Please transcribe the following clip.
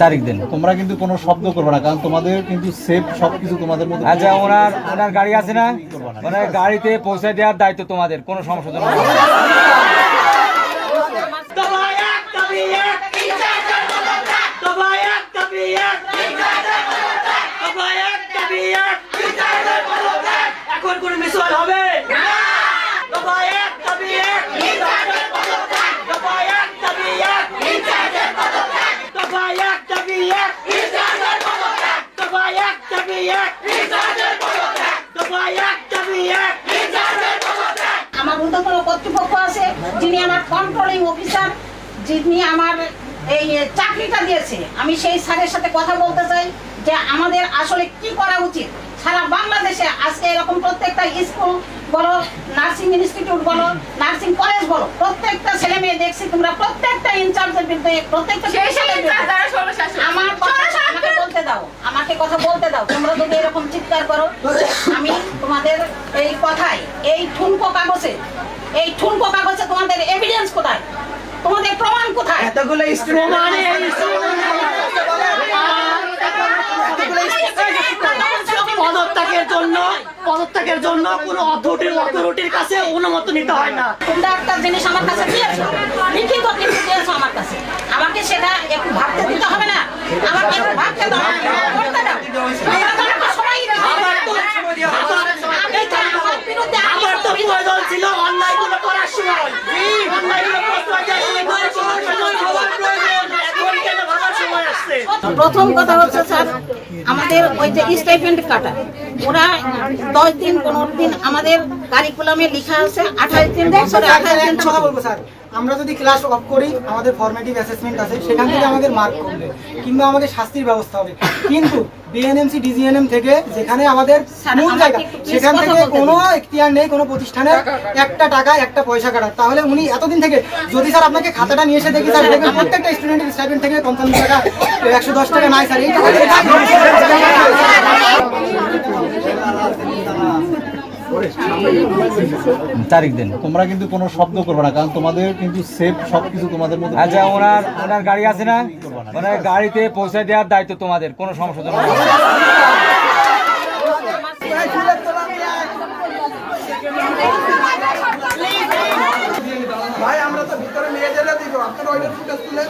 তারিখ দেন। তোমরা কিন্তু কোনো শব্দ করবে না, কারণ তোমাদের কিন্তু সেফ সবকিছু তোমাদের মধ্যে। আচ্ছা, ওনার গাড়ি আছে না, ওনার গাড়িতে পৌঁছে দেওয়ার দায়িত্ব তোমাদের, কোনো সমস্যা নেই। এখন কোন মিছিল হবে? আমার ঊর্ধ্বতন কর্তৃপক্ষ আছে, যিনি আমার কন্ট্রোলিং অফিসার, যিনি আমার এই চাকরিটা দিয়েছে। আমি সেই স্যারের সাথে কথা বলতে চাই যে আমাদের আসলে কি করা উচিত। সারা বাংলাদেশে আজকে এরকম প্রত্যেকটা স্কুল বলো, নার্সিং ইনস্টিটিউট বলো, নার্সিং কলেজ বলো, প্রত্যেকটা ছেলে মেয়ে দেখছি তোমরা প্রত্যেকটা ইনচার্জের বিরুদ্ধে, প্রত্যেকটা আমাকে বলতে দাও, আমাকে কথা বলতে দাও। তোমরা যদি এরকম চিৎকার করো, আমি তোমাদের এই কথাই, এই ঠুনকো কাগজে তোমাদের এভিডেন্স কোথায়, তোমাদের প্রমাণ কোথায়? এতগুলো পদত্যাগের জন্য কোনো অথরিটির কাছে অনুমতি নিতে হয় না। তোমরা একটা জিনিস আমার কাছে দিয়েছো, লিখিত কিছু দিয়েছো আমার কাছে, আমাকে সেটা একটু ভাবতে দিতে হবে না? আমাকে একটু ভাবতে দাও, করতে দাও। আমার তো প্রয়োজন ছিল অন্যায়গুলো করার সময়, অন্যায়গুলো প্রশ্রয় দেওয়ার সময় প্রয়োজন, এখন কেন ভাবার সময় আসছে? প্রথম কথা হচ্ছে স্যার, আমাদের ওই যে স্টাইপেন্ড কাটা, ওরা 10 দিন 15 দিন আমাদের কারিকুলামে লেখা আছে 28 দিন বছরে 28 দিন কথা বলবো স্যার। আমরা যদি ক্লাস অফ করি, আমাদের ফরমেটিভ অ্যাসেসমেন্ট আছে, সেখান থেকে আমাদের মার্ক করবে কিংবা আমাদের শাস্তির ব্যবস্থা হবে। কিন্তু বিএনএমসি ডিজিএনএম থেকে যেখানে আমাদের মূল জায়গা, সেখান থেকে কোনো এখতিয়ার নেই কোনো প্রতিষ্ঠানের একটা টাকা একটা পয়সা কাটার। তাহলে উনি এতদিন থেকে, যদি স্যার আপনাকে খাতাটা নিয়ে এসে দেখি স্যার, দেখবেন প্রত্যেকটা স্টুডেন্টের স্টাইপেন্ড থেকে 55 টাকা 110 টাকা নাই স্যার। এই তারিখ দেন। তোমরা কিন্তু কোনো শব্দ করবে না, কারণ তোমাদের কিন্তু সেফ সবকিছু তোমাদের মধ্যে। আচ্ছা, ওনার গাড়ি আছে না, ওনার গাড়িতে পৌঁছে দেওয়ার দায়িত্ব তোমাদের, কোনো সমস্যা নেই। ভাই আমরা তো ভিতরে নিয়ে যেতে দিব, আপনারা ওইটা ফুটেজ তুলে